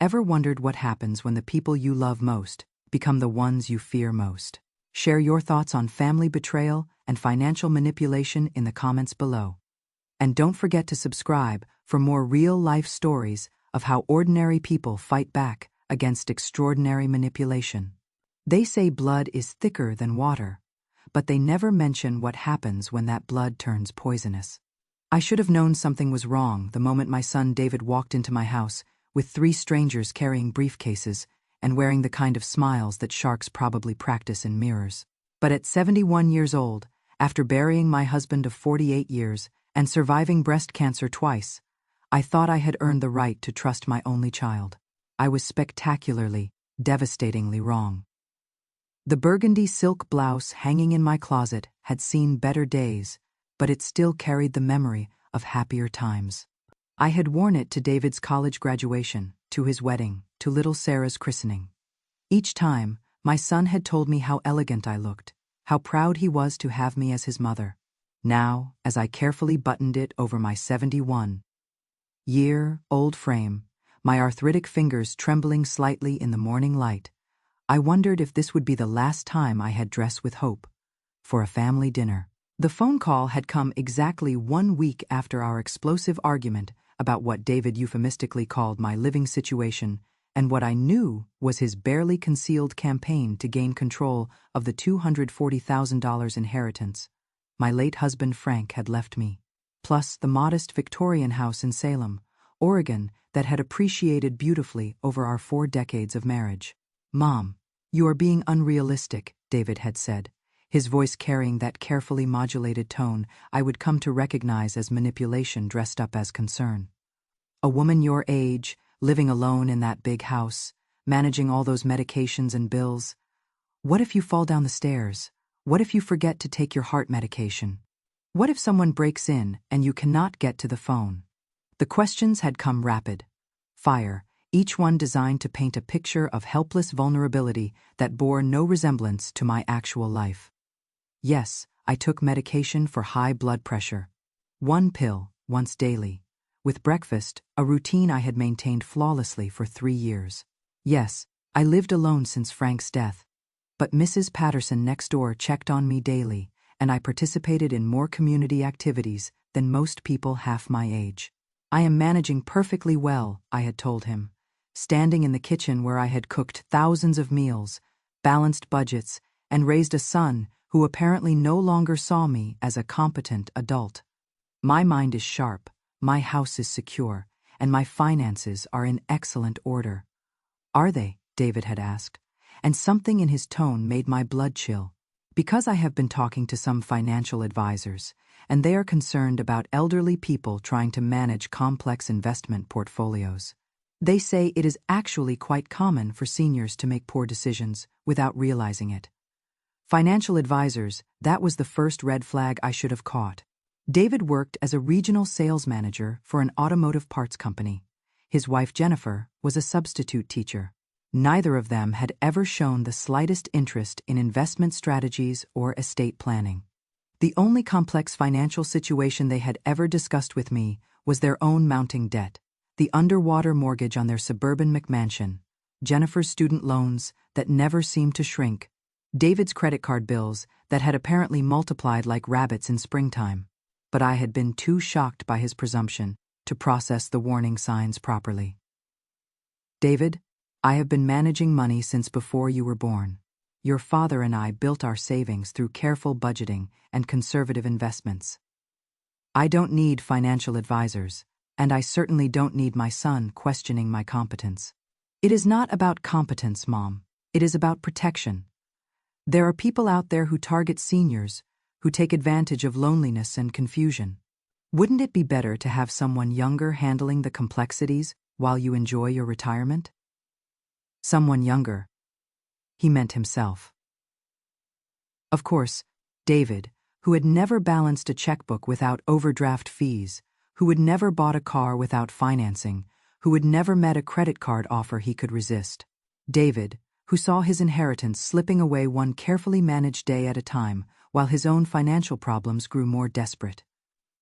Ever wondered what happens when the people you love most become the ones you fear most? Share your thoughts on family betrayal and financial manipulation in the comments below. And don't forget to subscribe for more real-life stories of how ordinary people fight back against extraordinary manipulation. They say blood is thicker than water, but they never mention what happens when that blood turns poisonous. I should have known something was wrong the moment my son David walked into my house with 3 strangers carrying briefcases and wearing the kind of smiles that sharks probably practice in mirrors. But at 71 years old, after burying my husband of 48 years and surviving breast cancer twice, I thought I had earned the right to trust my only child. I was spectacularly, devastatingly wrong. The burgundy silk blouse hanging in my closet had seen better days, but it still carried the memory of happier times. I had worn it to David's college graduation, to his wedding, to little Sarah's christening. Each time, my son had told me how elegant I looked, how proud he was to have me as his mother. Now, as I carefully buttoned it over my 71-year-old frame, my arthritic fingers trembling slightly in the morning light, I wondered if this would be the last time I had dressed with hope for a family dinner. The phone call had come exactly 1 week after our explosive argument about what David euphemistically called my living situation and what I knew was his barely concealed campaign to gain control of the $240,000 inheritance my late husband Frank had left me, plus the modest Victorian house in Salem, Oregon that had appreciated beautifully over our 4 decades of marriage. "Mom, you are being unrealistic," David had said, his voice carrying that carefully modulated tone I would come to recognize as manipulation dressed up as concern. "A woman your age, living alone in that big house, managing all those medications and bills. What if you fall down the stairs? What if you forget to take your heart medication? What if someone breaks in and you cannot get to the phone?" The questions had come rapid fire, each one designed to paint a picture of helpless vulnerability that bore no resemblance to my actual life. Yes, I took medication for high blood pressure. 1 pill, once daily. With breakfast, a routine I had maintained flawlessly for 3 years. Yes, I lived alone since Frank's death. But Mrs. Patterson next door checked on me daily, and I participated in more community activities than most people half my age. "I am managing perfectly well," I had told him, standing in the kitchen where I had cooked thousands of meals, balanced budgets, and raised a son who apparently no longer saw me as a competent adult. "My mind is sharp, my house is secure, and my finances are in excellent order." "Are they?" David had asked, and something in his tone made my blood chill. "Because I have been talking to some financial advisors, and they are concerned about elderly people trying to manage complex investment portfolios. They say it is actually quite common for seniors to make poor decisions without realizing it." Financial advisors, that was the first red flag I should have caught. David worked as a regional sales manager for an automotive parts company. His wife Jennifer was a substitute teacher. Neither of them had ever shown the slightest interest in investment strategies or estate planning. The only complex financial situation they had ever discussed with me was their own mounting debt, the underwater mortgage on their suburban McMansion, Jennifer's student loans that never seemed to shrink, David's credit card bills that had apparently multiplied like rabbits in springtime. But I had been too shocked by his presumption to process the warning signs properly. "David, I have been managing money since before you were born. Your father and I built our savings through careful budgeting and conservative investments. I don't need financial advisors, and I certainly don't need my son questioning my competence." "It is not about competence, Mom. It is about protection. There are people out there who target seniors, who take advantage of loneliness and confusion. Wouldn't it be better to have someone younger handling the complexities while you enjoy your retirement?" Someone younger. He meant himself. Of course, David, who had never balanced a checkbook without overdraft fees, who had never bought a car without financing, who had never met a credit card offer he could resist. David, who saw his inheritance slipping away one carefully managed day at a time, while his own financial problems grew more desperate.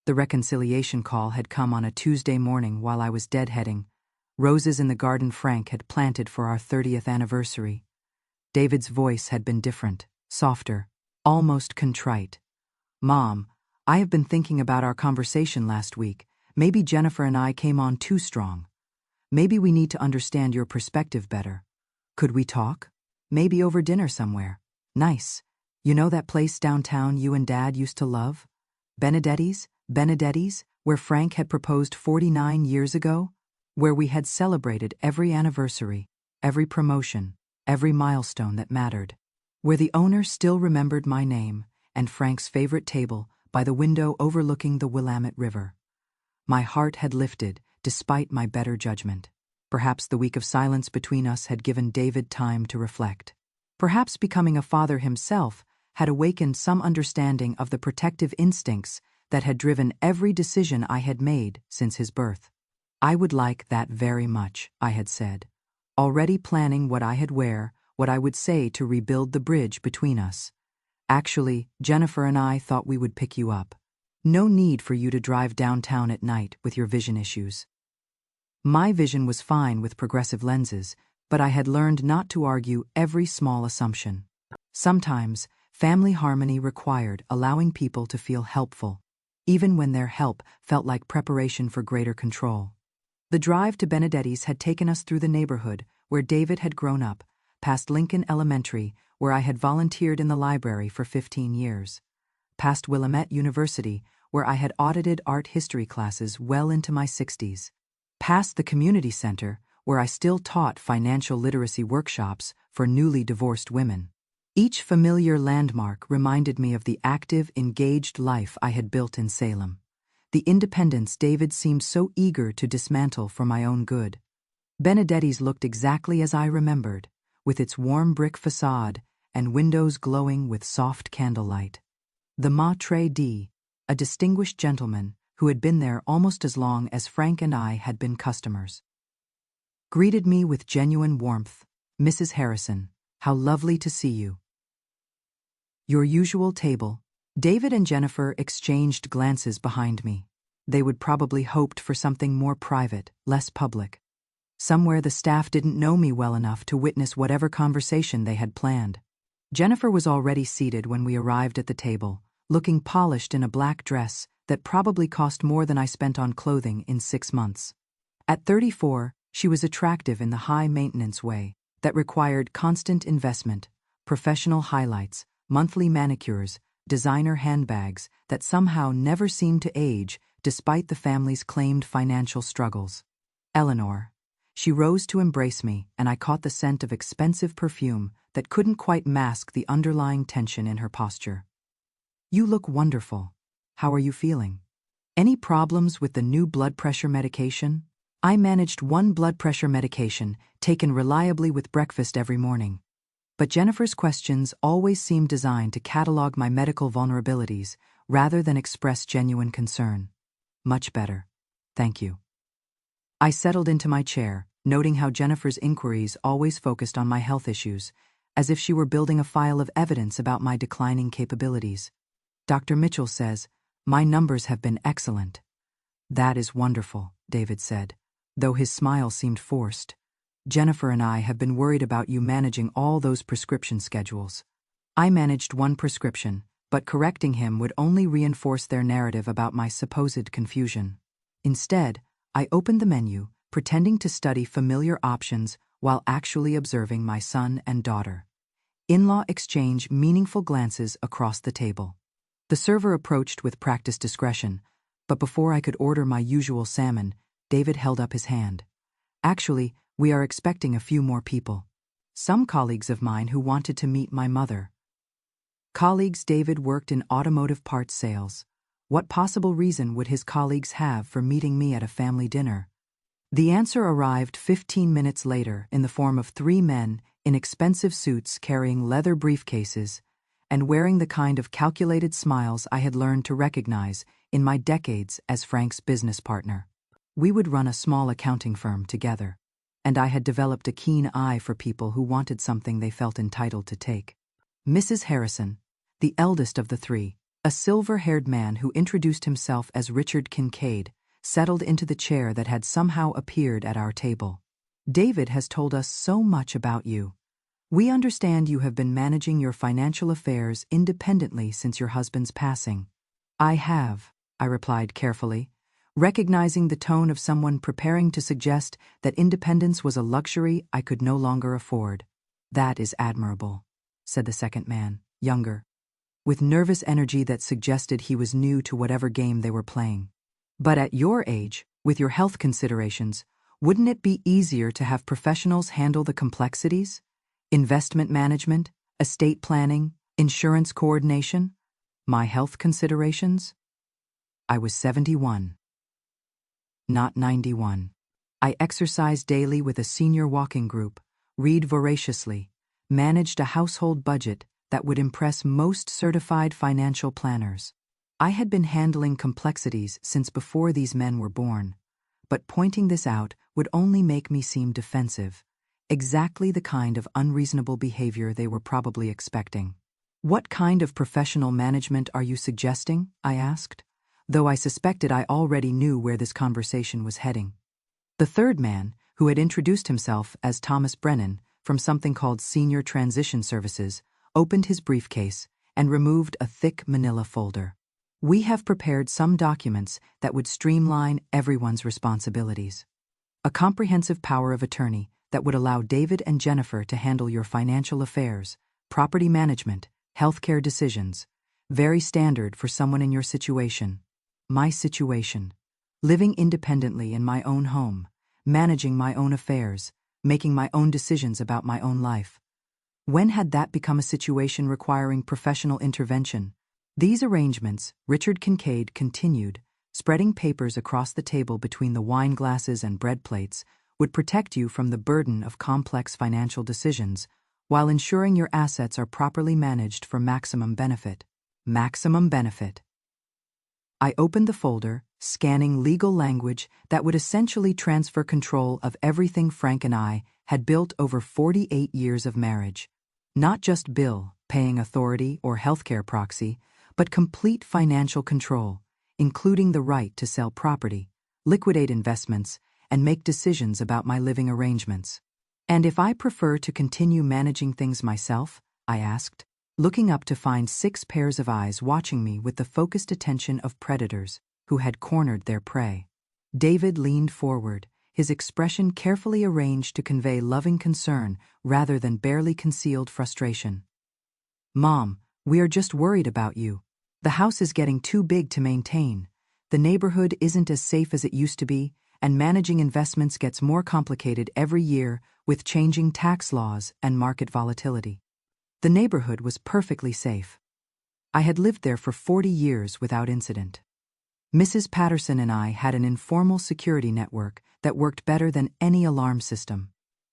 The reconciliation call had come on a Tuesday morning while I was deadheading, roses in the garden Frank had planted for our 30th anniversary. David's voice had been different, softer, almost contrite. "Mom, I have been thinking about our conversation last week. Maybe Jennifer and I came on too strong. Maybe we need to understand your perspective better. Could we talk? Maybe over dinner somewhere. Nice. You know that place downtown you and Dad used to love? Benedetti's, where Frank had proposed 49 years ago? Where we had celebrated every anniversary, every promotion, every milestone that mattered. Where the owner still remembered my name and Frank's favorite table by the window overlooking the Willamette River. My heart had lifted, despite my better judgment. Perhaps the week of silence between us had given David time to reflect. Perhaps becoming a father himself had awakened some understanding of the protective instincts that had driven every decision I had made since his birth. "I would like that very much," I had said, already planning what I had wear, what I would say to rebuild the bridge between us. "Actually, Jennifer and I thought we would pick you up. No need for you to drive downtown at night with your vision issues." My vision was fine with progressive lenses, but I had learned not to argue every small assumption. Sometimes, family harmony required allowing people to feel helpful, even when their help felt like preparation for greater control. The drive to Benedetti's had taken us through the neighborhood where David had grown up, past Lincoln Elementary, where I had volunteered in the library for 15 years, past Willamette University, where I had audited art history classes well into my 60s, past the community center, where I still taught financial literacy workshops for newly divorced women. Each familiar landmark reminded me of the active, engaged life I had built in Salem, the independence David seemed so eager to dismantle for my own good. Benedetti's looked exactly as I remembered, with its warm brick facade and windows glowing with soft candlelight. The maître d', a distinguished gentleman who had been there almost as long as Frank and I had been customers, greeted me with genuine warmth. "Mrs. Harrison, how lovely to see you." Your usual table. David and Jennifer exchanged glances behind me. They would probably hoped for something more private, less public. Somewhere the staff didn't know me well enough to witness whatever conversation they had planned. Jennifer was already seated when we arrived at the table, looking polished in a black dress that probably cost more than I spent on clothing in 6 months. At 34, she was attractive in the high-maintenance way that required constant investment, professional highlights, monthly manicures, designer handbags that somehow never seemed to age despite the family's claimed financial struggles. "Eleanor." She rose to embrace me, and I caught the scent of expensive perfume that couldn't quite mask the underlying tension in her posture. "You look wonderful. How are you feeling? Any problems with the new blood pressure medication?" I managed one blood pressure medication, taken reliably with breakfast every morning. But Jennifer's questions always seemed designed to catalog my medical vulnerabilities rather than express genuine concern. "Much better. Thank you." I settled into my chair, noting how Jennifer's inquiries always focused on my health issues, as if she were building a file of evidence about my declining capabilities. "Dr. Mitchell says, my numbers have been excellent." "That is wonderful," David said, though his smile seemed forced. "Jennifer and I have been worried about you managing all those prescription schedules." I managed one prescription, but correcting him would only reinforce their narrative about my supposed confusion. Instead, I opened the menu, pretending to study familiar options while actually observing my son and daughter. In-law exchange meaningful glances across the table. The server approached with practiced discretion, but before I could order my usual salmon, David held up his hand. "Actually, we are expecting a few more people. Some colleagues of mine who wanted to meet my mother." Colleagues. David worked in automotive parts sales. What possible reason would his colleagues have for meeting me at a family dinner? The answer arrived 15 minutes later in the form of 3 men in expensive suits carrying leather briefcases and wearing the kind of calculated smiles I had learned to recognize in my decades as Frank's business partner. We would run a small accounting firm together, and I had developed a keen eye for people who wanted something they felt entitled to take. Mrs. Harrison, the eldest of the 3, a silver-haired man who introduced himself as Richard Kincaid, settled into the chair that had somehow appeared at our table. David has told us so much about you. We understand you have been managing your financial affairs independently since your husband's passing. I have, I replied carefully, recognizing the tone of someone preparing to suggest that independence was a luxury I could no longer afford. That is admirable, said the second man, younger, with nervous energy that suggested he was new to whatever game they were playing. But at your age, with your health considerations, wouldn't it be easier to have professionals handle the complexities? Investment management, estate planning, insurance coordination? My health considerations? I was 71. Not 91. I exercised daily with a senior walking group, read voraciously, managed a household budget that would impress most certified financial planners. I had been handling complexities since before these men were born, but pointing this out would only make me seem defensive, exactly the kind of unreasonable behavior they were probably expecting. What kind of professional management are you suggesting? I asked, though I suspected I already knew where this conversation was heading. The third man, who had introduced himself as Thomas Brennan from something called Senior Transition Services, opened his briefcase and removed a thick manila folder. We have prepared some documents that would streamline everyone's responsibilities. A comprehensive power of attorney that would allow David and Jennifer to handle your financial affairs, property management, healthcare decisions, very standard for someone in your situation. My situation. Living independently in my own home, managing my own affairs, making my own decisions about my own life. When had that become a situation requiring professional intervention? These arrangements, Richard Kincaid continued, spreading papers across the table between the wine glasses and bread plates, would protect you from the burden of complex financial decisions, while ensuring your assets are properly managed for maximum benefit. Maximum benefit. I opened the folder, scanning legal language that would essentially transfer control of everything Frank and I had built over 48 years of marriage. Not just bill, paying authority or healthcare proxy, but complete financial control, including the right to sell property, liquidate investments, and make decisions about my living arrangements. And if I prefer to continue managing things myself? I asked, looking up to find 6 pairs of eyes watching me with the focused attention of predators who had cornered their prey. David leaned forward, his expression carefully arranged to convey loving concern rather than barely concealed frustration. Mom, we are just worried about you. The house is getting too big to maintain. The neighborhood isn't as safe as it used to be, and managing investments gets more complicated every year with changing tax laws and market volatility. The neighborhood was perfectly safe. I had lived there for 40 years without incident. Mrs. Patterson and I had an informal security network that worked better than any alarm system.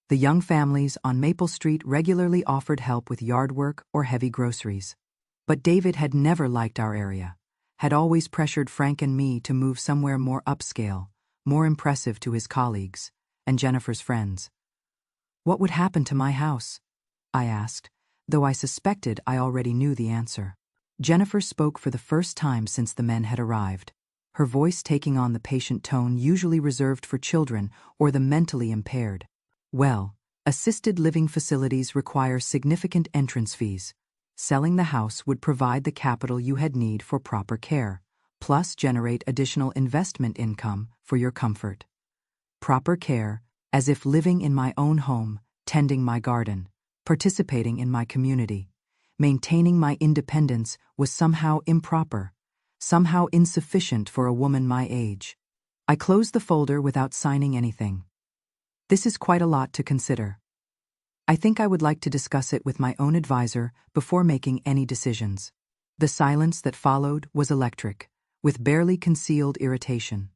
The young families on Maple Street regularly offered help with yard work or heavy groceries. But David had never liked our area, had always pressured Frank and me to move somewhere more upscale, more impressive to his colleagues and Jennifer's friends. What would happen to my house? I asked, though I suspected I already knew the answer. Jennifer spoke for the first time since the men had arrived, her voice taking on the patient tone usually reserved for children or the mentally impaired. Well, assisted living facilities require significant entrance fees. Selling the house would provide the capital you had need for proper care, plus generate additional investment income for your comfort. Proper care, as if living in my own home, tending my garden, participating in my community, maintaining my independence was somehow improper, somehow insufficient for a woman my age. I closed the folder without signing anything. This is quite a lot to consider. I think I would like to discuss it with my own advisor before making any decisions. The silence that followed was electric, with barely concealed irritation.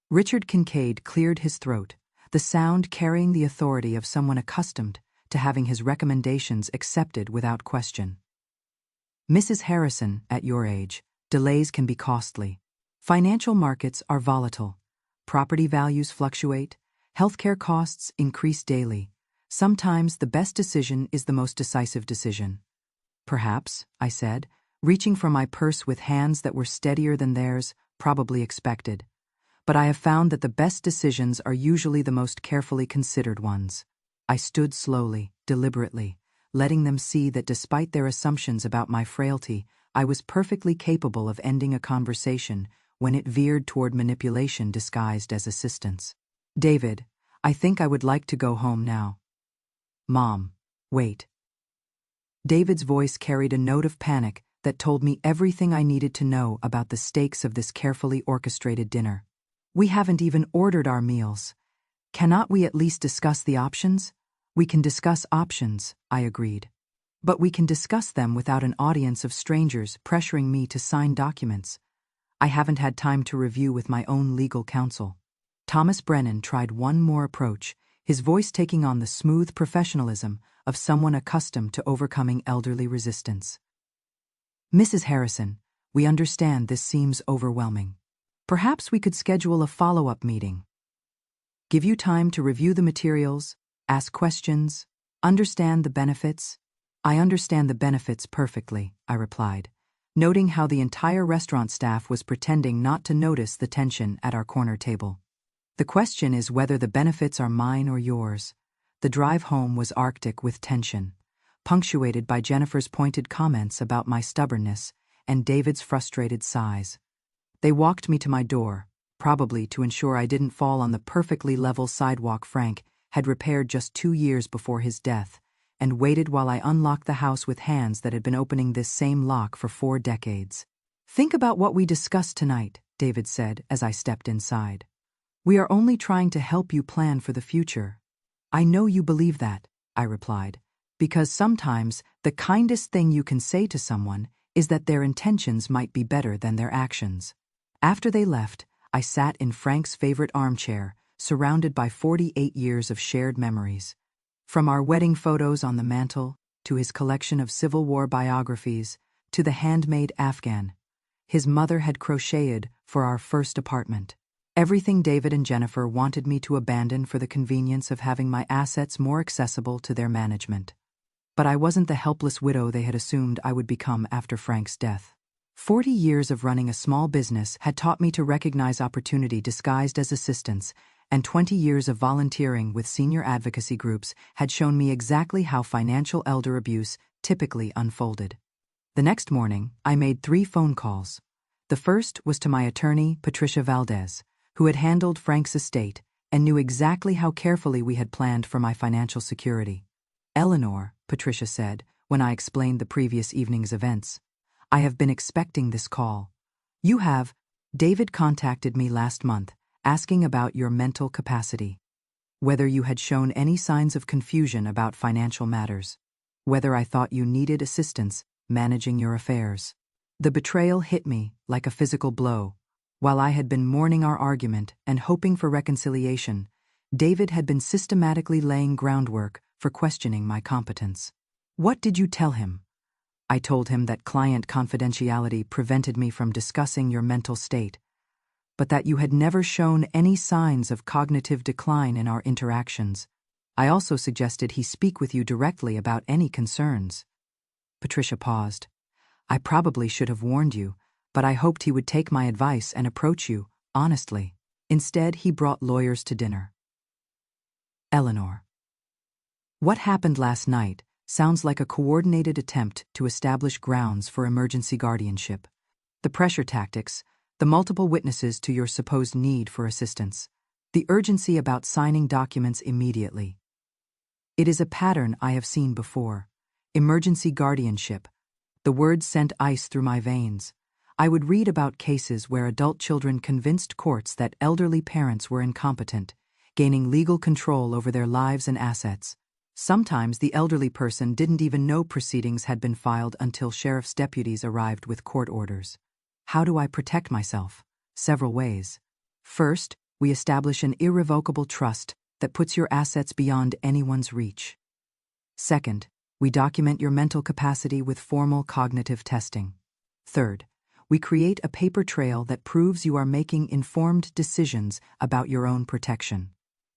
Richard Kincaid cleared his throat, the sound carrying the authority of someone accustomed to having his recommendations accepted without question. Mrs. Harrison, at your age, delays can be costly. Financial markets are volatile. Property values fluctuate. Healthcare costs increase daily. Sometimes the best decision is the most decisive decision. Perhaps, I said, reaching for my purse with hands that were steadier than theirs, probably expected. but I have found that the best decisions are usually the most carefully considered ones. I stood slowly, deliberately, letting them see that despite their assumptions about my frailty, I was perfectly capable of ending a conversation when it veered toward manipulation disguised as assistance. David, I think I would like to go home now. Mom, wait. David's voice carried a note of panic that told me everything I needed to know about the stakes of this carefully orchestrated dinner. We haven't even ordered our meals. Cannot we at least discuss the options? We can discuss options, I agreed. But we can discuss them without an audience of strangers pressuring me to sign documents. I haven't had time to review with my own legal counsel. Thomas Brennan tried one more approach, his voice taking on the smooth professionalism of someone accustomed to overcoming elderly resistance. Mrs. Harrison, we understand this seems overwhelming. Perhaps we could schedule a follow-up meeting. Give you time to review the materials, ask questions, understand the benefits. I understand the benefits perfectly, I replied, noting how the entire restaurant staff was pretending not to notice the tension at our corner table. The question is whether the benefits are mine or yours. The drive home was arctic with tension, punctuated by Jennifer's pointed comments about my stubbornness and David's frustrated sighs. They walked me to my door, probably to ensure I didn't fall on the perfectly level sidewalk Frank had repaired just 2 years before his death, and waited while I unlocked the house with hands that had been opening this same lock for 4 decades. Think about what we discussed tonight, David said as I stepped inside. We are only trying to help you plan for the future. I know you believe that, I replied, because sometimes the kindest thing you can say to someone is that their intentions might be better than their actions. After they left, I sat in Frank's favorite armchair, surrounded by 48 years of shared memories. From our wedding photos on the mantel, to his collection of Civil War biographies, to the handmade Afghan his mother had crocheted for our first apartment. Everything David and Jennifer wanted me to abandon for the convenience of having my assets more accessible to their management. But I wasn't the helpless widow they had assumed I would become after Frank's death. 40 years of running a small business had taught me to recognize opportunity disguised as assistance, and 20 years of volunteering with senior advocacy groups had shown me exactly how financial elder abuse typically unfolded. The next morning, I made 3 phone calls. The first was to my attorney, Patricia Valdez, who had handled Frank's estate and knew exactly how carefully we had planned for my financial security. Eleanor, Patricia said, when I explained the previous evening's events, I have been expecting this call. You have. David contacted me last month, asking about your mental capacity. Whether you had shown any signs of confusion about financial matters. Whether I thought you needed assistance managing your affairs. The betrayal hit me like a physical blow. While I had been mourning our argument and hoping for reconciliation, David had been systematically laying groundwork for questioning my competence. What did you tell him? I told him that client confidentiality prevented me from discussing your mental state, but that you had never shown any signs of cognitive decline in our interactions. I also suggested he speak with you directly about any concerns. Patricia paused. I probably should have warned you, but I hoped he would take my advice and approach you, honestly. Instead, he brought lawyers to dinner. Eleanor. What happened last night sounds like a coordinated attempt to establish grounds for emergency guardianship. The pressure tactics, the multiple witnesses to your supposed need for assistance, the urgency about signing documents immediately. It is a pattern I have seen before. Emergency guardianship. The words sent ice through my veins. I would read about cases where adult children convinced courts that elderly parents were incompetent, gaining legal control over their lives and assets. Sometimes the elderly person didn't even know proceedings had been filed until sheriff's deputies arrived with court orders. How do I protect myself? Several ways. First, we establish an irrevocable trust that puts your assets beyond anyone's reach. Second, we document your mental capacity with formal cognitive testing. Third, we create a paper trail that proves you are making informed decisions about your own protection.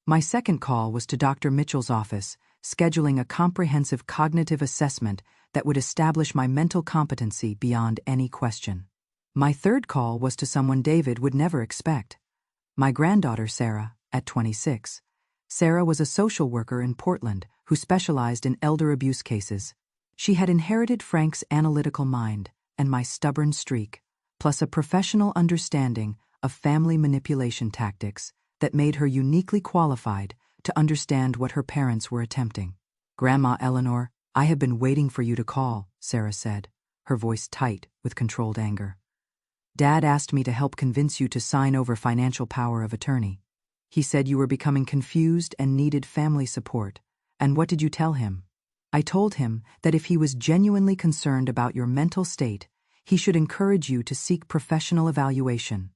My second call was to Dr. Mitchell's office, scheduling a comprehensive cognitive assessment that would establish my mental competency beyond any question. My third call was to someone David would never expect. My granddaughter, Sarah, at 26. Sarah was a social worker in Portland who specialized in elder abuse cases. She had inherited Frank's analytical mind and my stubborn streak, plus a professional understanding of family manipulation tactics that made her uniquely qualified to understand what her parents were attempting. "Grandma Eleanor, I have been waiting for you to call," Sarah said, her voice tight with controlled anger. "Dad asked me to help convince you to sign over financial power of attorney. He said you were becoming confused and needed family support. And what did you tell him?" "I told him that if he was genuinely concerned about your mental state, he should encourage you to seek professional evaluation,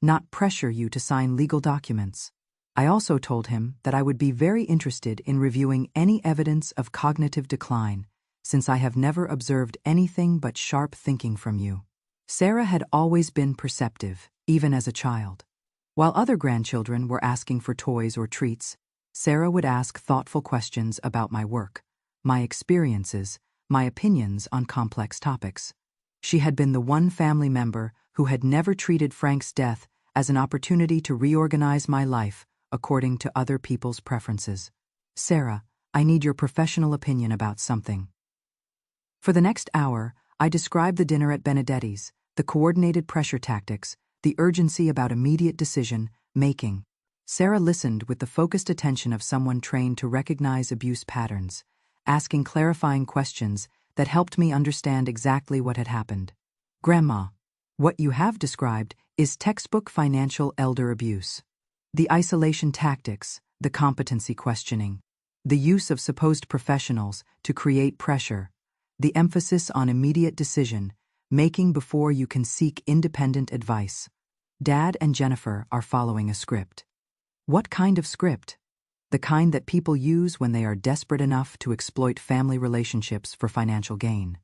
not pressure you to sign legal documents. I also told him that I would be very interested in reviewing any evidence of cognitive decline, since I have never observed anything but sharp thinking from you." Sarah had always been perceptive, even as a child. While other grandchildren were asking for toys or treats, Sarah would ask thoughtful questions about my work, my experiences, my opinions on complex topics. She had been the one family member who had never treated Frank's death as an opportunity to reorganize my life according to other people's preferences. "Sarah, I need your professional opinion about something." For the next hour, I described the dinner at Benedetti's, the coordinated pressure tactics, the urgency about immediate decision-making. Sarah listened with the focused attention of someone trained to recognize abuse patterns, asking clarifying questions that helped me understand exactly what had happened. "Grandma, what you have described is textbook financial elder abuse. The isolation tactics, the competency questioning, the use of supposed professionals to create pressure, the emphasis on immediate decision-making before you can seek independent advice. Dad and Jennifer are following a script." "What kind of script?" "The kind that people use when they are desperate enough to exploit family relationships for financial gain.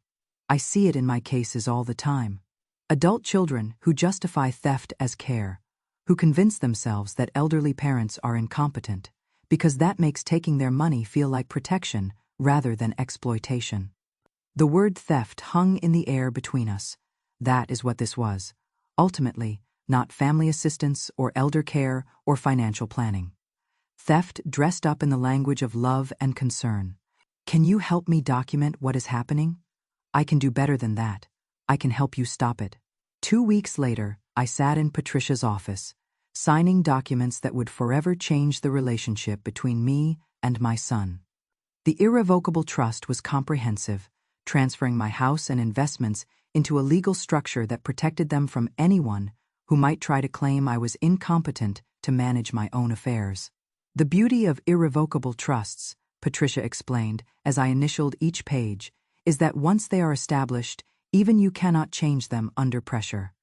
I see it in my cases all the time. Adult children who justify theft as care, who convince themselves that elderly parents are incompetent, because that makes taking their money feel like protection rather than exploitation." The word theft hung in the air between us. That is what this was. Ultimately, not family assistance or elder care or financial planning. Theft dressed up in the language of love and concern. "Can you help me document what is happening?" "I can do better than that. I can help you stop it." 2 weeks later, I sat in Patricia's office, signing documents that would forever change the relationship between me and my son. The irrevocable trust was comprehensive, transferring my house and investments into a legal structure that protected them from anyone who might try to claim I was incompetent to manage my own affairs. "The beauty of irrevocable trusts," Patricia explained as I initialed each page, "is that once they are established, even you cannot change them under pressure.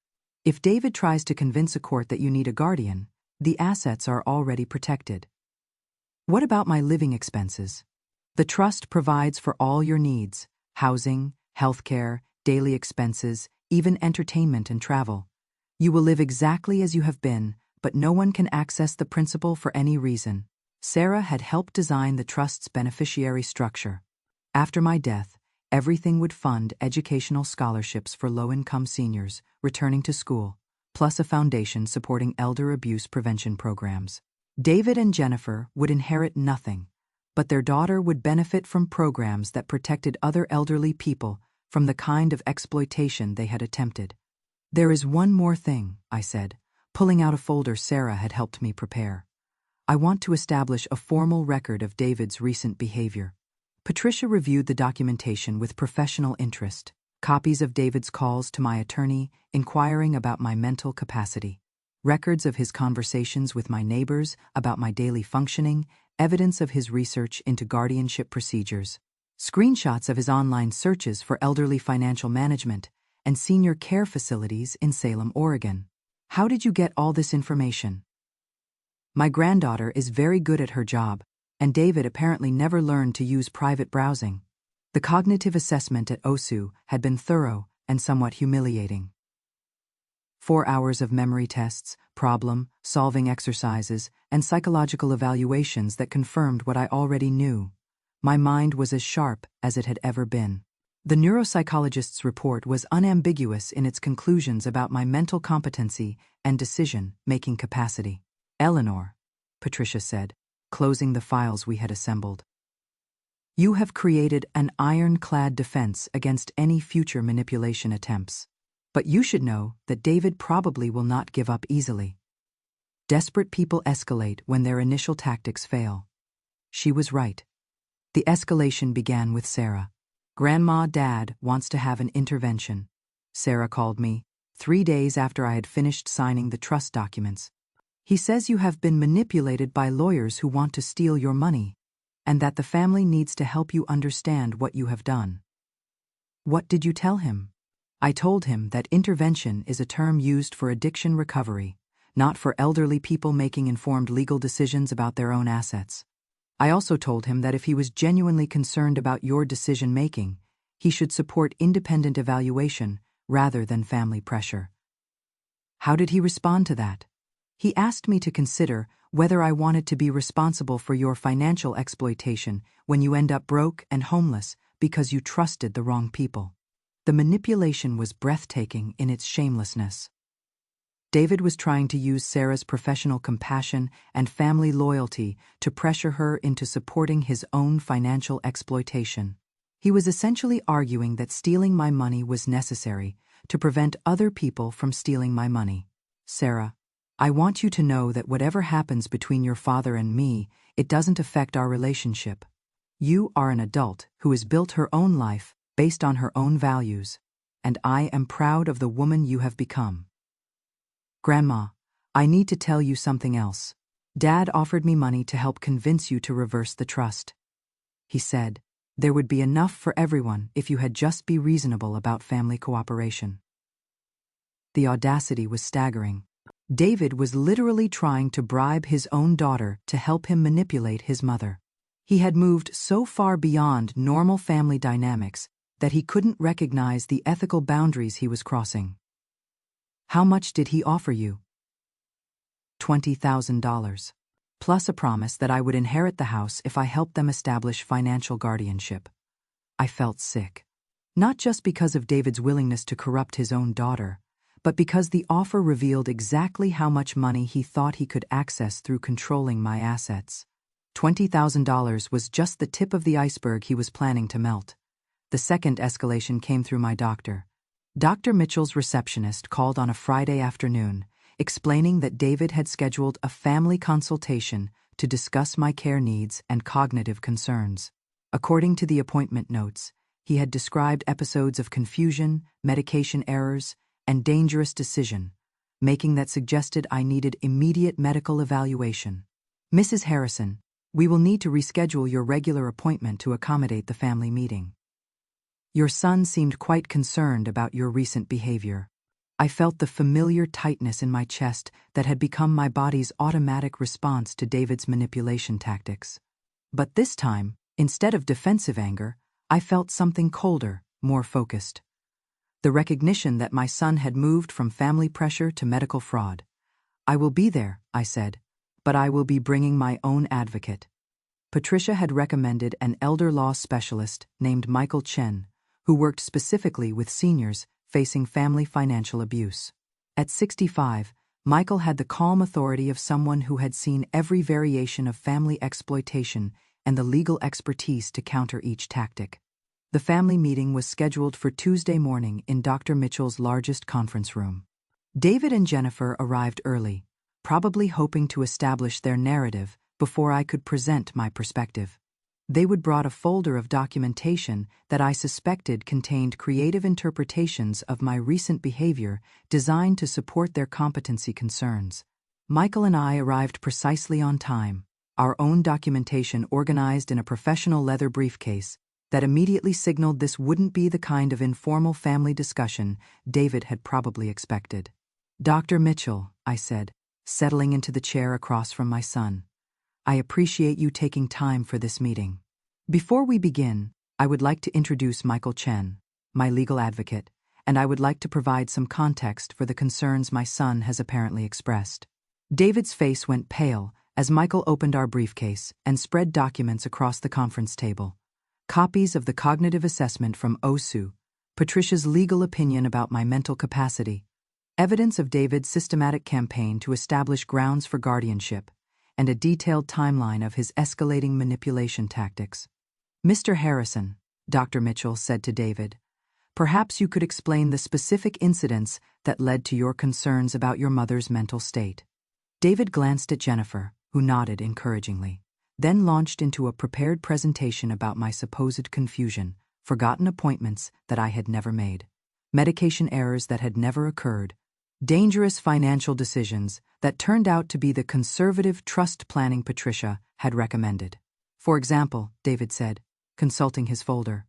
If David tries to convince a court that you need a guardian, the assets are already protected." "What about my living expenses?" "The trust provides for all your needs: housing, healthcare, daily expenses, even entertainment and travel. You will live exactly as you have been, but no one can access the principal for any reason." Sarah had helped design the trust's beneficiary structure. After my death, everything would fund educational scholarships for low-income seniors returning to school, plus a foundation supporting elder abuse prevention programs. David and Jennifer would inherit nothing, but their daughter would benefit from programs that protected other elderly people from the kind of exploitation they had attempted. "There is one more thing," I said, pulling out a folder Sarah had helped me prepare. "I want to establish a formal record of David's recent behavior." Patricia reviewed the documentation with professional interest, copies of David's calls to my attorney inquiring about my mental capacity, records of his conversations with my neighbors about my daily functioning, evidence of his research into guardianship procedures, screenshots of his online searches for elderly financial management and senior care facilities in Salem, Oregon. "How did you get all this information?" "My granddaughter is very good at her job, and David apparently never learned to use private browsing. The cognitive assessment at OSU had been thorough and somewhat humiliating. 4 hours of memory tests, problem-solving exercises, and psychological evaluations that confirmed what I already knew. My mind was as sharp as it had ever been. The neuropsychologist's report was unambiguous in its conclusions about my mental competency and decision-making capacity. Eleanor, Patricia said, closing the files we had assembled. You have created an ironclad defense against any future manipulation attempts. But you should know that David probably will not give up easily. Desperate people escalate when their initial tactics fail. She was right. The escalation began with Sarah. Grandma, Dad wants to have an intervention. Sarah called me 3 days after I had finished signing the trust documents. He says you have been manipulated by lawyers who want to steal your money, and that the family needs to help you understand what you have done. What did you tell him? I told him that intervention is a term used for addiction recovery, not for elderly people making informed legal decisions about their own assets. I also told him that if he was genuinely concerned about your decision-making, he should support independent evaluation rather than family pressure. How did he respond to that? He asked me to consider whether I wanted to be responsible for your financial exploitation when you end up broke and homeless because you trusted the wrong people. The manipulation was breathtaking in its shamelessness. David was trying to use Sarah's professional compassion and family loyalty to pressure her into supporting his own financial exploitation. He was essentially arguing that stealing my money was necessary to prevent other people from stealing my money. Sarah, I want you to know that whatever happens between your father and me, it doesn't affect our relationship. You are an adult who has built her own life based on her own values, and I am proud of the woman you have become. Grandma, I need to tell you something else. Dad offered me money to help convince you to reverse the trust. He said, there would be enough for everyone if you had just be reasonable about family cooperation. The audacity was staggering. David was literally trying to bribe his own daughter to help him manipulate his mother. He had moved so far beyond normal family dynamics that he couldn't recognize the ethical boundaries he was crossing. How much did he offer you? $20,000, plus a promise that I would inherit the house if I helped them establish financial guardianship. I felt sick. Not just because of David's willingness to corrupt his own daughter, but because the offer revealed exactly how much money he thought he could access through controlling my assets. $20,000 was just the tip of the iceberg he was planning to melt. The second escalation came through my doctor. Dr. Mitchell's receptionist called on a Friday afternoon, explaining that David had scheduled a family consultation to discuss my care needs and cognitive concerns. According to the appointment notes, he had described episodes of confusion, medication errors, and dangerous decision, making that suggested I needed immediate medical evaluation. Mrs. Harrison, we will need to reschedule your regular appointment to accommodate the family meeting. Your son seemed quite concerned about your recent behavior. I felt the familiar tightness in my chest that had become my body's automatic response to David's manipulation tactics. But this time, instead of defensive anger, I felt something colder, more focused. The recognition that my son had moved from family pressure to medical fraud. I will be there, I said, but I will be bringing my own advocate. Patricia had recommended an elder law specialist named Michael Chen, who worked specifically with seniors facing family financial abuse. At 65, Michael had the calm authority of someone who had seen every variation of family exploitation and the legal expertise to counter each tactic. The family meeting was scheduled for Tuesday morning in Dr. Mitchell's largest conference room. David and Jennifer arrived early, probably hoping to establish their narrative before I could present my perspective. They would brought a folder of documentation that I suspected contained creative interpretations of my recent behavior designed to support their competency concerns. Michael and I arrived precisely on time, our own documentation organized in a professional leather briefcase that immediately signaled this wouldn't be the kind of informal family discussion David had probably expected. Dr. Mitchell, I said, settling into the chair across from my son. I appreciate you taking time for this meeting. Before we begin, I would like to introduce Michael Chen, my legal advocate, and I would like to provide some context for the concerns my son has apparently expressed. David's face went pale as Michael opened our briefcase and spread documents across the conference table. Copies of the cognitive assessment from OSU, Patricia's legal opinion about my mental capacity, evidence of David's systematic campaign to establish grounds for guardianship, and a detailed timeline of his escalating manipulation tactics. "Mr. Harrison," Dr. Mitchell said to David, "perhaps you could explain the specific incidents that led to your concerns about your mother's mental state." David glanced at Jennifer, who nodded encouragingly, then launched into a prepared presentation about my supposed confusion, forgotten appointments that I had never made, medication errors that had never occurred, dangerous financial decisions that turned out to be the conservative trust planning Patricia had recommended. "For example," David said, consulting his folder,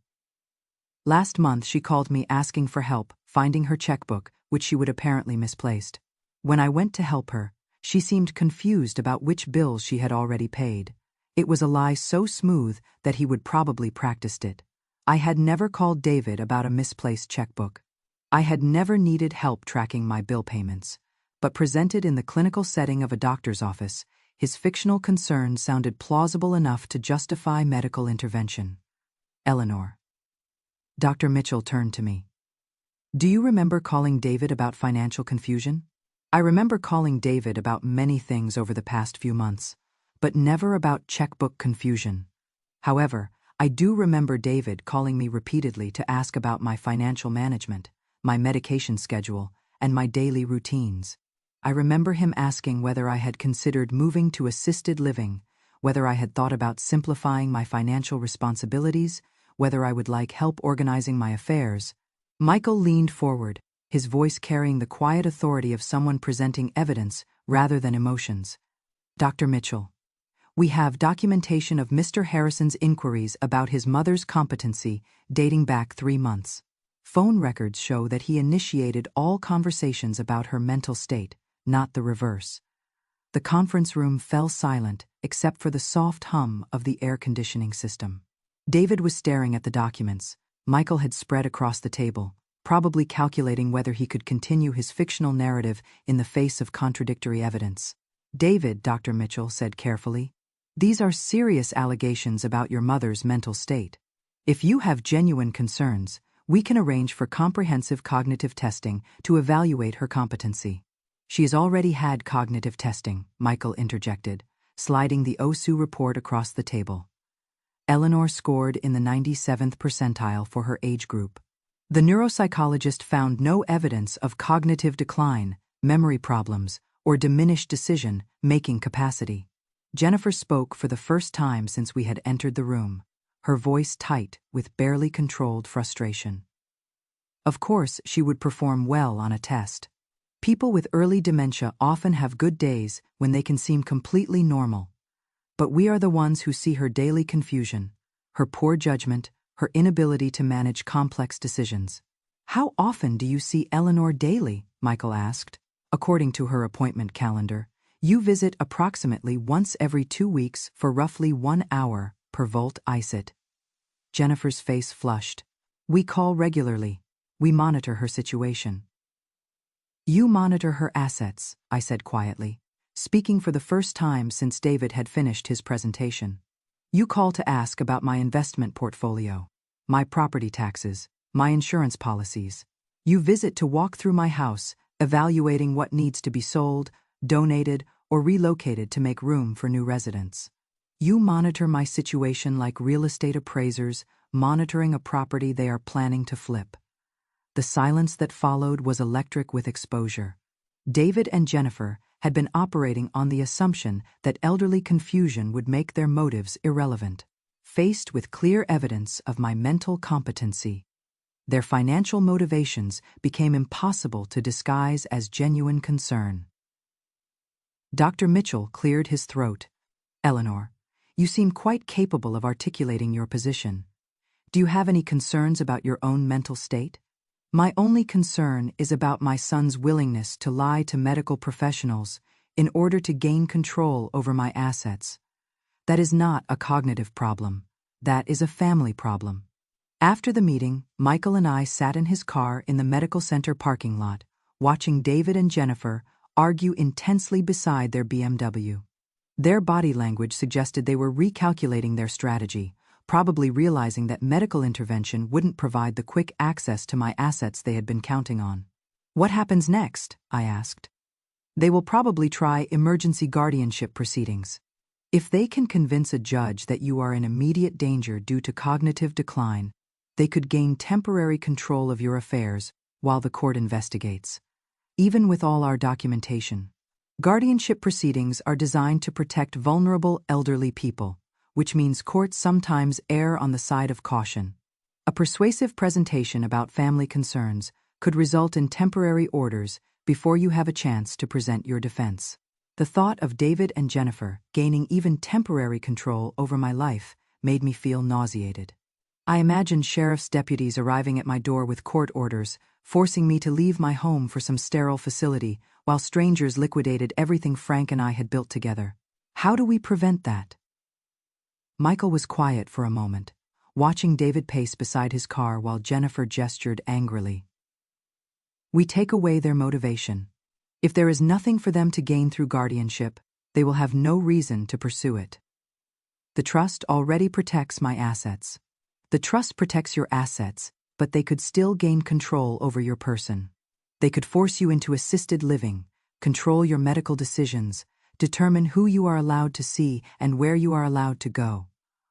"last month she called me asking for help finding her checkbook, which she would apparently misplaced. When I went to help her, she seemed confused about which bills she had already paid. It was a lie so smooth that he would probably practiced it. I had never called David about a misplaced checkbook. I had never needed help tracking my bill payments, but presented in the clinical setting of a doctor's office, his fictional concerns sounded plausible enough to justify medical intervention." "Eleanor." Dr. Mitchell turned to me. "Do you remember calling David about financial confusion?" "I remember calling David about many things over the past few months, but never about checkbook confusion. However, I do remember David calling me repeatedly to ask about my financial management, my medication schedule, and my daily routines. I remember him asking whether I had considered moving to assisted living, whether I had thought about simplifying my financial responsibilities, whether I would like help organizing my affairs." Michael leaned forward, his voice carrying the quiet authority of someone presenting evidence rather than emotions. "Dr. Mitchell, we have documentation of Mr. Harrison's inquiries about his mother's competency dating back 3 months. Phone records show that he initiated all conversations about her mental state, not the reverse." The conference room fell silent except for the soft hum of the air conditioning system. David was staring at the documents Michael had spread across the table, probably calculating whether he could continue his fictional narrative in the face of contradictory evidence. "David," Dr. Mitchell said carefully, "these are serious allegations about your mother's mental state. If you have genuine concerns, we can arrange for comprehensive cognitive testing to evaluate her competency." "She has already had cognitive testing," Michael interjected, sliding the OSU report across the table. "Eleanor scored in the 97th percentile for her age group. The neuropsychologist found no evidence of cognitive decline, memory problems, or diminished decision-making capacity." Jennifer spoke for the first time since we had entered the room, her voice tight with barely controlled frustration. "Of course, she would perform well on a test. People with early dementia often have good days when they can seem completely normal. But we are the ones who see her daily confusion, her poor judgment, her inability to manage complex decisions." "How often do you see Eleanor daily?" Michael asked. "According to her appointment calendar, you visit approximately once every 2 weeks for roughly 1 hour per volt ICIT." Jennifer's face flushed. "We call regularly. We monitor her situation." "You monitor her assets," I said quietly, speaking for the first time since David had finished his presentation. "You call to ask about my investment portfolio, my property taxes, my insurance policies. You visit to walk through my house, evaluating what needs to be sold, donated, or relocated to make room for new residents. You monitor my situation like real estate appraisers monitoring a property they are planning to flip." The silence that followed was electric with exposure. David and Jennifer had been operating on the assumption that elderly confusion would make their motives irrelevant. Faced with clear evidence of my mental competency, their financial motivations became impossible to disguise as genuine concern. Dr. Mitchell cleared his throat. "Eleanor, you seem quite capable of articulating your position. Do you have any concerns about your own mental state?" "My only concern is about my son's willingness to lie to medical professionals in order to gain control over my assets. That is not a cognitive problem. That is a family problem." After the meeting, Michael and I sat in his car in the medical center parking lot, watching David and Jennifer argue intensely beside their BMW. Their body language suggested they were recalculating their strategy, probably realizing that medical intervention wouldn't provide the quick access to my assets they had been counting on. What happens next? I asked. They will probably try emergency guardianship proceedings. If they can convince a judge that you are in immediate danger due to cognitive decline, they could gain temporary control of your affairs while the court investigates. Even with all our documentation, guardianship proceedings are designed to protect vulnerable elderly people, which means courts sometimes err on the side of caution. A persuasive presentation about family concerns could result in temporary orders before you have a chance to present your defense. The thought of David and Jennifer gaining even temporary control over my life made me feel nauseated. I imagined sheriff's deputies arriving at my door with court orders, forcing me to leave my home for some sterile facility, while strangers liquidated everything Frank and I had built together. How do we prevent that? Michael was quiet for a moment, watching David pace beside his car while Jennifer gestured angrily. We take away their motivation. If there is nothing for them to gain through guardianship, they will have no reason to pursue it. The trust already protects my assets. The trust protects your assets, but they could still gain control over your person. They could force you into assisted living, control your medical decisions, determine who you are allowed to see and where you are allowed to go.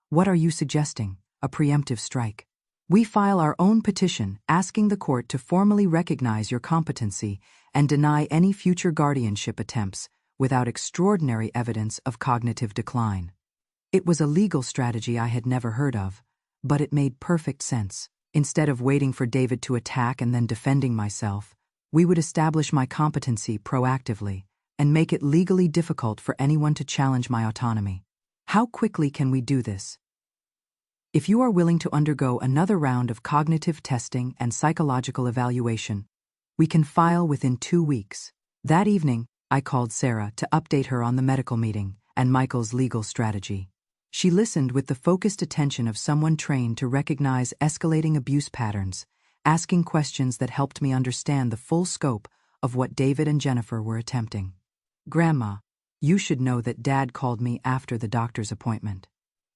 What are you suggesting? A preemptive strike? We file our own petition asking the court to formally recognize your competency and deny any future guardianship attempts without extraordinary evidence of cognitive decline. It was a legal strategy I had never heard of, but it made perfect sense. Instead of waiting for David to attack and then defending myself, we would establish my competency proactively and make it legally difficult for anyone to challenge my autonomy. How quickly can we do this? If you are willing to undergo another round of cognitive testing and psychological evaluation, we can file within 2 weeks. That evening, I called Sarah to update her on the medical meeting and Michael's legal strategy. She listened with the focused attention of someone trained to recognize escalating abuse patterns, asking questions that helped me understand the full scope of what David and Jennifer were attempting. Grandma, you should know that Dad called me after the doctor's appointment.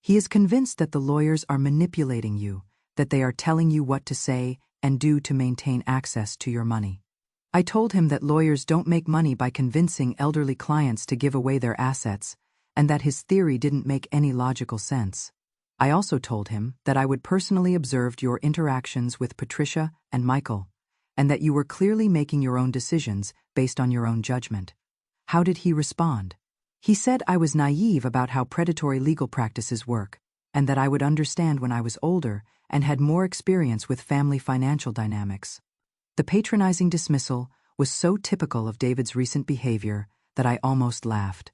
He is convinced that the lawyers are manipulating you, that they are telling you what to say and do to maintain access to your money. I told him that lawyers don't make money by convincing elderly clients to give away their assets, and that his theory didn't make any logical sense. I also told him that I would personally observe your interactions with Patricia and Michael, and that you were clearly making your own decisions based on your own judgment. How did he respond? He said I was naive about how predatory legal practices work, and that I would understand when I was older and had more experience with family financial dynamics. The patronizing dismissal was so typical of David's recent behavior that I almost laughed.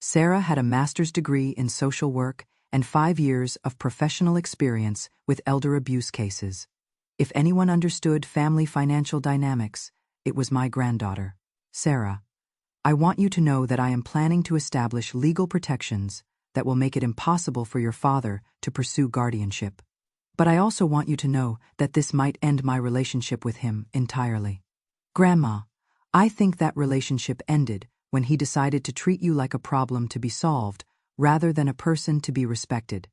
Sarah had a master's degree in social work and 5 years of professional experience with elder abuse cases. If anyone understood family financial dynamics, it was my granddaughter, Sarah. I want you to know that I am planning to establish legal protections that will make it impossible for your father to pursue guardianship. But I also want you to know that this might end my relationship with him entirely. Grandma, I think that relationship ended when he decided to treat you like a problem to be solved rather than a person to be respected.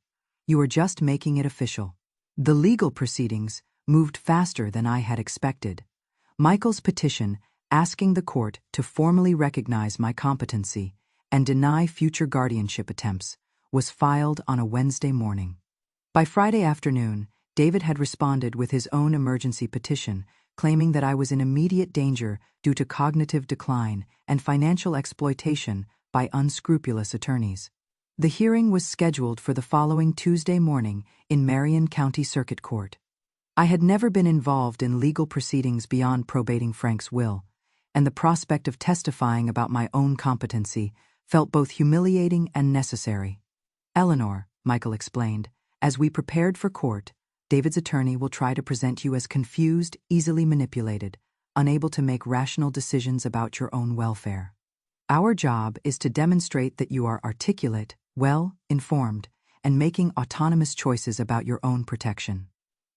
You are just making it official. The legal proceedings moved faster than I had expected. Michael's petition asking the court to formally recognize my competency and deny future guardianship attempts was filed on a Wednesday morning. By Friday afternoon, David had responded with his own emergency petition, claiming that I was in immediate danger due to cognitive decline and financial exploitation by unscrupulous attorneys. The hearing was scheduled for the following Tuesday morning in Marion County Circuit Court. I had never been involved in legal proceedings beyond probating Frank's will, and the prospect of testifying about my own competency felt both humiliating and necessary. Eleanor, Michael explained, as we prepared for court, David's attorney will try to present you as confused, easily manipulated, unable to make rational decisions about your own welfare. Our job is to demonstrate that you are articulate, well-informed, and making autonomous choices about your own protection.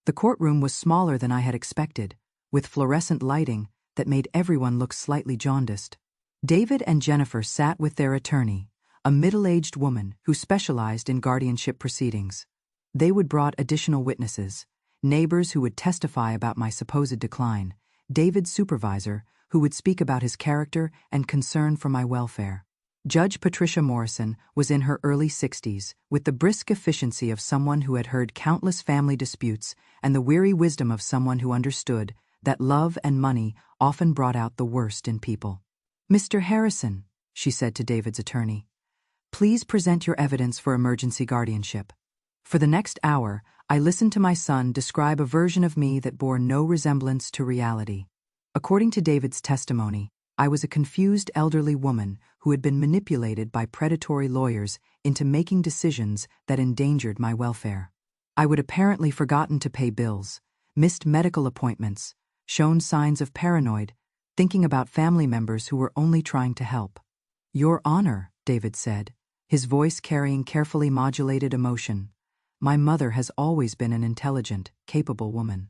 The courtroom was smaller than I had expected, with fluorescent lighting that made everyone look slightly jaundiced. David and Jennifer sat with their attorney, a middle-aged woman who specialized in guardianship proceedings. They would brought additional witnesses, neighbors who would testify about my supposed decline, David's supervisor, who would speak about his character and concern for my welfare. Judge Patricia Morrison was in her early 60s, with the brisk efficiency of someone who had heard countless family disputes and the weary wisdom of someone who understood that love and money often brought out the worst in people. "Mr. Harrison," she said to David's attorney, "please present your evidence for emergency guardianship." For the next hour, I listened to my son describe a version of me that bore no resemblance to reality. According to David's testimony, I was a confused elderly woman who had been manipulated by predatory lawyers into making decisions that endangered my welfare. I would apparently forgotten to pay bills, missed medical appointments, shown signs of paranoid, thinking about family members who were only trying to help. "Your Honor," David said, his voice carrying carefully modulated emotion, "my mother has always been an intelligent, capable woman.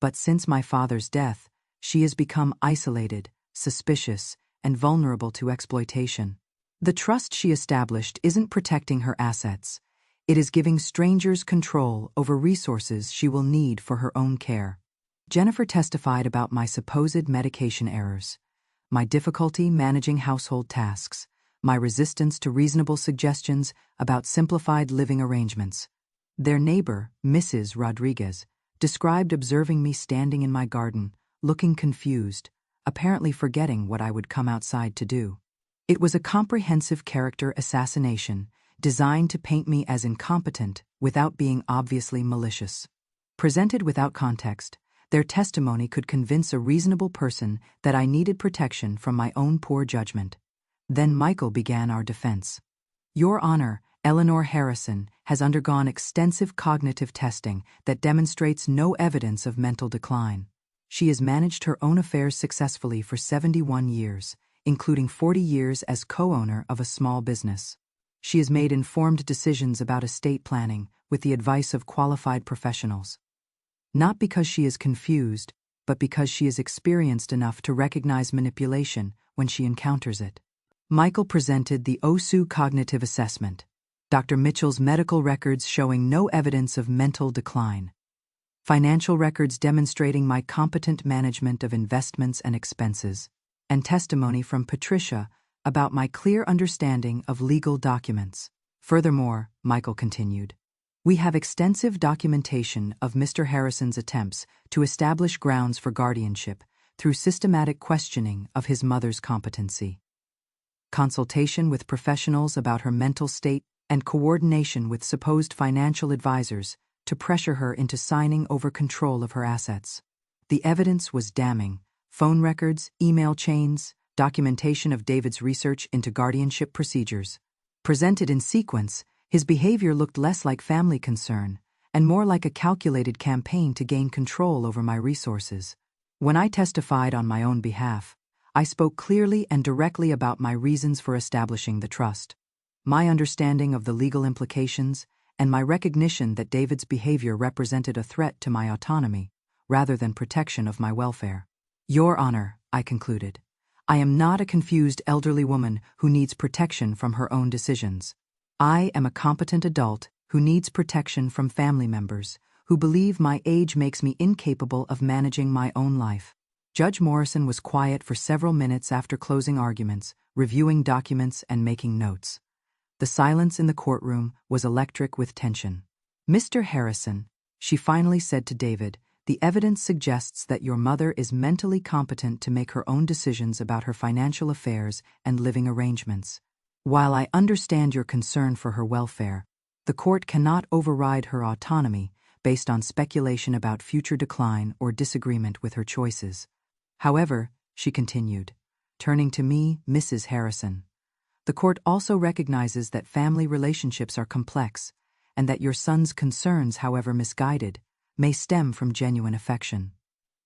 But since my father's death, she has become isolated, suspicious, and vulnerable to exploitation. The trust she established isn't protecting her assets. It is giving strangers control over resources she will need for her own care." Jennifer testified about my supposed medication errors, my difficulty managing household tasks, my resistance to reasonable suggestions about simplified living arrangements. Their neighbor, Mrs. Rodriguez, described observing me standing in my garden, looking confused, apparently forgetting what I would come outside to do. It was a comprehensive character assassination designed to paint me as incompetent without being obviously malicious. Presented without context, their testimony could convince a reasonable person that I needed protection from my own poor judgment. Then Michael began our defense. "Your Honor, Eleanor Harrison has undergone extensive cognitive testing that demonstrates no evidence of mental decline. She has managed her own affairs successfully for 71 years, including 40 years as co-owner of a small business. She has made informed decisions about estate planning with the advice of qualified professionals. Not because she is confused, but because she is experienced enough to recognize manipulation when she encounters it." Michael presented the OSU cognitive assessment, Dr. Mitchell's medical records showing no evidence of mental decline, financial records demonstrating my competent management of investments and expenses, and testimony from Patricia about my clear understanding of legal documents. Furthermore, Michael continued, "We have extensive documentation of Mr. Harrison's attempts to establish grounds for guardianship through systematic questioning of his mother's competency, consultation with professionals about her mental state, and coordination with supposed financial advisors to pressure her into signing over control of her assets. The evidence was damning: phone records, email chains, documentation of David's research into guardianship procedures. Presented in sequence, his behavior looked less like family concern and more like a calculated campaign to gain control over my resources. When I testified on my own behalf, I spoke clearly and directly about my reasons for establishing the trust, my understanding of the legal implications, and my recognition that David's behavior represented a threat to my autonomy, rather than protection of my welfare. "Your Honor," I concluded, "I am not a confused elderly woman who needs protection from her own decisions. I am a competent adult who needs protection from family members who believe my age makes me incapable of managing my own life." Judge Morrison was quiet for several minutes after closing arguments, reviewing documents and making notes. The silence in the courtroom was electric with tension. "Mr. Harrison," she finally said to David, "the evidence suggests that your mother is mentally competent to make her own decisions about her financial affairs and living arrangements. While I understand your concern for her welfare, the court cannot override her autonomy based on speculation about future decline or disagreement with her choices. However," she continued, turning to me, Mrs. Harrison, "the court also recognizes that family relationships are complex and that your son's concerns, however misguided, may stem from genuine affection.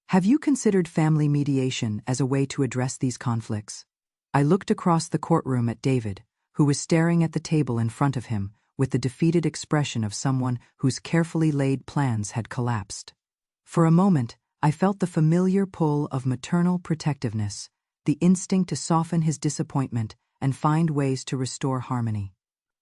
Have you considered family mediation as a way to address these conflicts?" I looked across the courtroom at David, who was staring at the table in front of him with the defeated expression of someone whose carefully laid plans had collapsed. For a moment, I felt the familiar pull of maternal protectiveness, the instinct to soften his disappointment and find ways to restore harmony.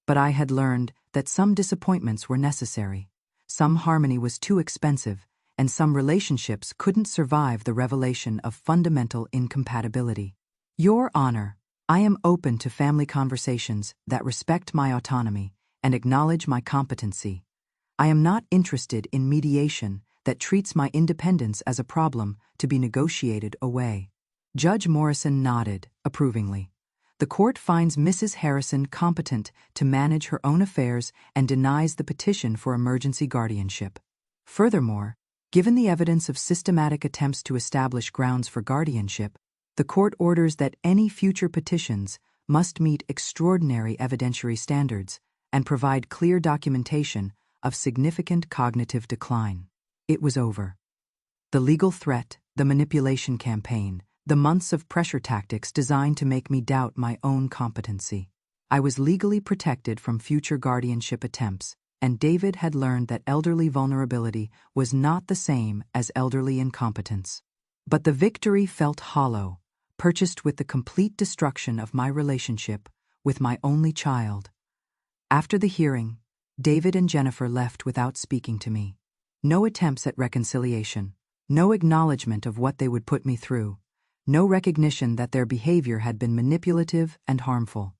But I had learned that some disappointments were necessary, some harmony was too expensive, and some relationships couldn't survive the revelation of fundamental incompatibility. Your Honor, I am open to family conversations that respect my autonomy and acknowledge my competency. I am not interested in mediation that treats my independence as a problem to be negotiated away. Judge Morrison nodded approvingly. The court finds Mrs. Harrison competent to manage her own affairs and denies the petition for emergency guardianship. Furthermore, given the evidence of systematic attempts to establish grounds for guardianship, the court orders that any future petitions must meet extraordinary evidentiary standards and provide clear documentation of significant cognitive decline. It was over. The legal threat, the manipulation campaign, the months of pressure tactics designed to make me doubt my own competency. I was legally protected from future guardianship attempts, and David had learned that elderly vulnerability was not the same as elderly incompetence. But the victory felt hollow, purchased with the complete destruction of my relationship with my only child. After the hearing, David and Jennifer left without speaking to me. No attempts at reconciliation, no acknowledgement of what they would put me through, no recognition that their behavior had been manipulative and harmful.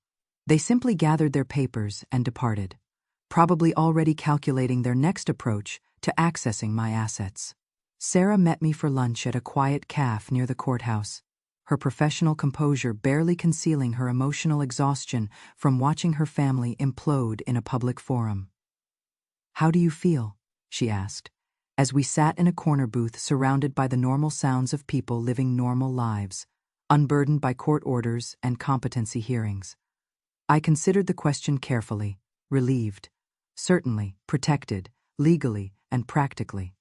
They simply gathered their papers and departed, probably already calculating their next approach to accessing my assets. Sarah met me for lunch at a quiet cafe near the courthouse, her professional composure barely concealing her emotional exhaustion from watching her family implode in a public forum. "How do you feel?" she asked, as we sat in a corner booth surrounded by the normal sounds of people living normal lives, unburdened by court orders and competency hearings. I considered the question carefully, relieved, certainly protected, legally and practically,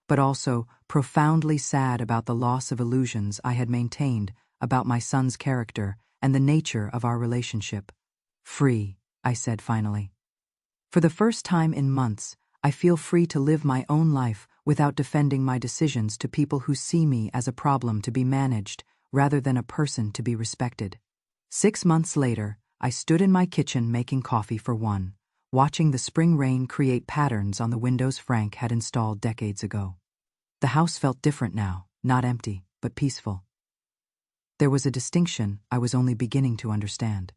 but also profoundly sad about the loss of illusions I had maintained about my son's character and the nature of our relationship. "Free," I said finally. "For the first time in months, I feel free to live my own life without defending my decisions to people who see me as a problem to be managed rather than a person to be respected." 6 months later, I stood in my kitchen making coffee for one, watching the spring rain create patterns on the windows Frank had installed decades ago. The house felt different now, not empty, but peaceful. There was a distinction I was only beginning to understand.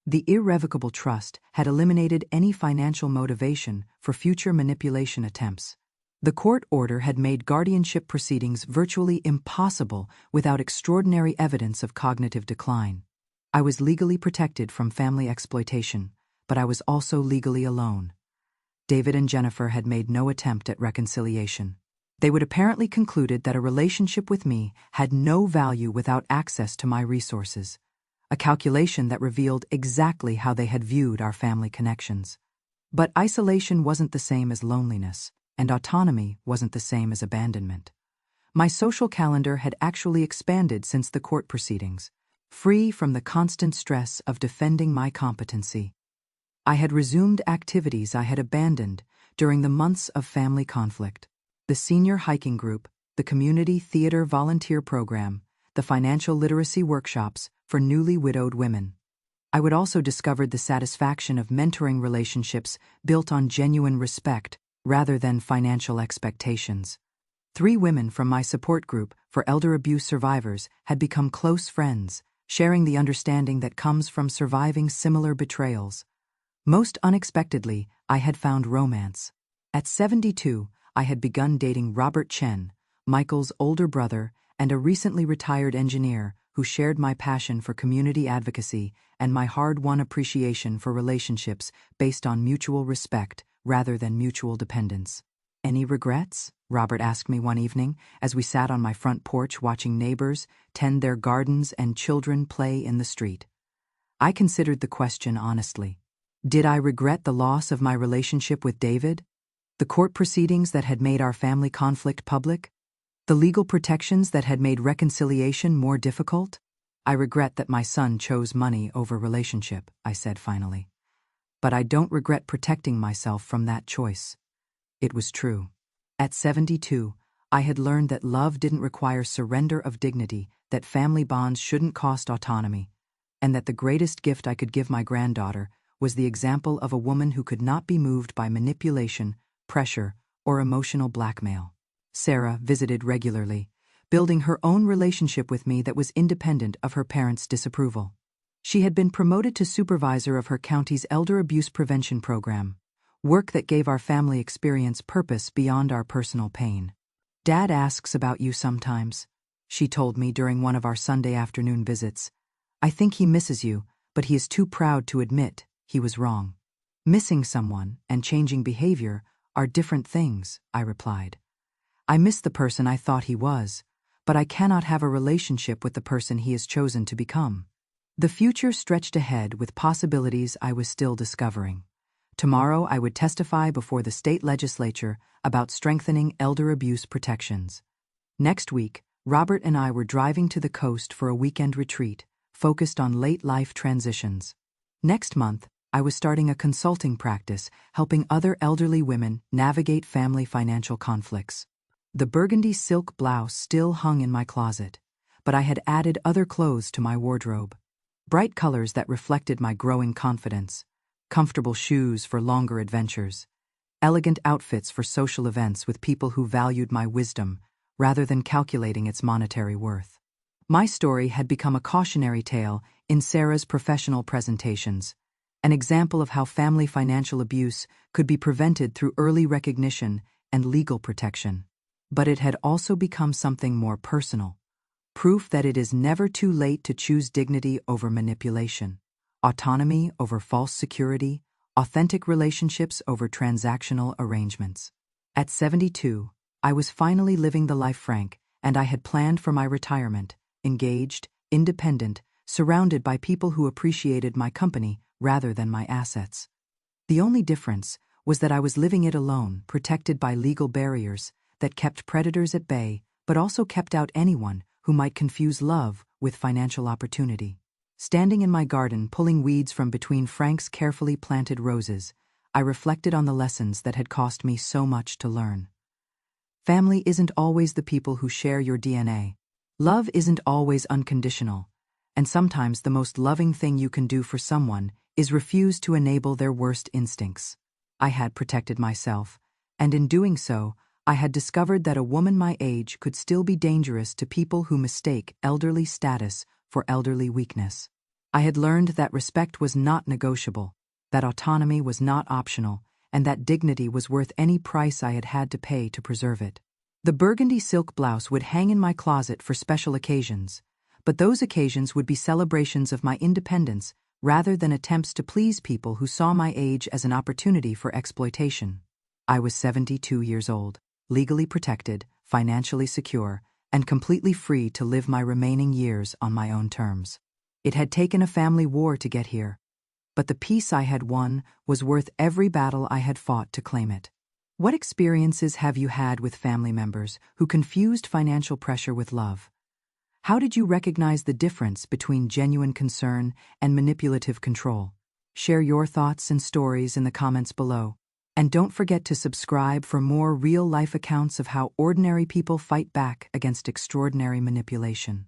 The irrevocable trust had eliminated any financial motivation for future manipulation attempts. The court order had made guardianship proceedings virtually impossible without extraordinary evidence of cognitive decline. I was legally protected from family exploitation, but I was also legally alone. David and Jennifer had made no attempt at reconciliation. They would apparently concluded that a relationship with me had no value without access to my resources, a calculation that revealed exactly how they had viewed our family connections. But isolation wasn't the same as loneliness, and autonomy wasn't the same as abandonment. My social calendar had actually expanded since the court proceedings, free from the constant stress of defending my competency. I had resumed activities I had abandoned during the months of family conflict: the senior hiking group, the community theater volunteer program, the financial literacy workshops for newly widowed women. I would also discovered the satisfaction of mentoring relationships built on genuine respect rather than financial expectations. 3 women from my support group for elder abuse survivors had become close friends, sharing the understanding that comes from surviving similar betrayals. Most unexpectedly, I had found romance. At 72, I had begun dating Robert Chen, Michael's older brother and a recently retired engineer who shared my passion for community advocacy and my hard-won appreciation for relationships based on mutual respect rather than mutual dependence. "Any regrets?" Robert asked me one evening as we sat on my front porch watching neighbors tend their gardens and children play in the street. I considered the question honestly. Did I regret the loss of my relationship with David? The court proceedings that had made our family conflict public? The legal protections that had made reconciliation more difficult? "I regret that my son chose money over relationship," I said finally. "But I don't regret protecting myself from that choice." It was true. At 72, I had learned that love didn't require surrender of dignity, that family bonds shouldn't cost autonomy, and that the greatest gift I could give my granddaughter was the example of a woman who could not be moved by manipulation, pressure, or emotional blackmail. Sarah visited regularly, building her own relationship with me that was independent of her parents' disapproval. She had been promoted to supervisor of her county's elder abuse prevention program, work that gave our family experience purpose beyond our personal pain. "Dad asks about you sometimes," she told me during one of our Sunday afternoon visits. "I think he misses you, but he is too proud to admit he was wrong." "Missing someone and changing behavior are different things," I replied. "I miss the person I thought he was, but I cannot have a relationship with the person he has chosen to become." The future stretched ahead with possibilities I was still discovering. Tomorrow I would testify before the state legislature about strengthening elder abuse protections. Next week, Robert and I were driving to the coast for a weekend retreat, focused on late-life transitions. Next month, I was starting a consulting practice helping other elderly women navigate family financial conflicts. The burgundy silk blouse still hung in my closet, but I had added other clothes to my wardrobe. Bright colors that reflected my growing confidence, comfortable shoes for longer adventures, elegant outfits for social events with people who valued my wisdom rather than calculating its monetary worth. My story had become a cautionary tale in Sarah's professional presentations, an example of how family financial abuse could be prevented through early recognition and legal protection. But it had also become something more personal, proof that it is never too late to choose dignity over manipulation, autonomy over false security, authentic relationships over transactional arrangements. At 72, I was finally living the life Frank and I had planned for my retirement, engaged, independent, surrounded by people who appreciated my company rather than my assets. The only difference was that I was living it alone, protected by legal barriers that kept predators at bay but also kept out anyone who might confuse love with financial opportunity. Standing in my garden pulling weeds from between Frank's carefully planted roses, I reflected on the lessons that had cost me so much to learn. Family isn't always the people who share your DNA. Love isn't always unconditional, and sometimes the most loving thing you can do for someone is refuse to enable their worst instincts. I had protected myself, and in doing so, I had discovered that a woman my age could still be dangerous to people who mistake elderly status for elderly weakness. I had learned that respect was not negotiable, that autonomy was not optional, and that dignity was worth any price I had had to pay to preserve it. The burgundy silk blouse would hang in my closet for special occasions, but those occasions would be celebrations of my independence rather than attempts to please people who saw my age as an opportunity for exploitation. I was 72 years old, legally protected, financially secure, and completely free to live my remaining years on my own terms. It had taken a family war to get here, but the peace I had won was worth every battle I had fought to claim it. What experiences have you had with family members who confused financial pressure with love? How did you recognize the difference between genuine concern and manipulative control? Share your thoughts and stories in the comments below. And don't forget to subscribe for more real-life accounts of how ordinary people fight back against extraordinary manipulation.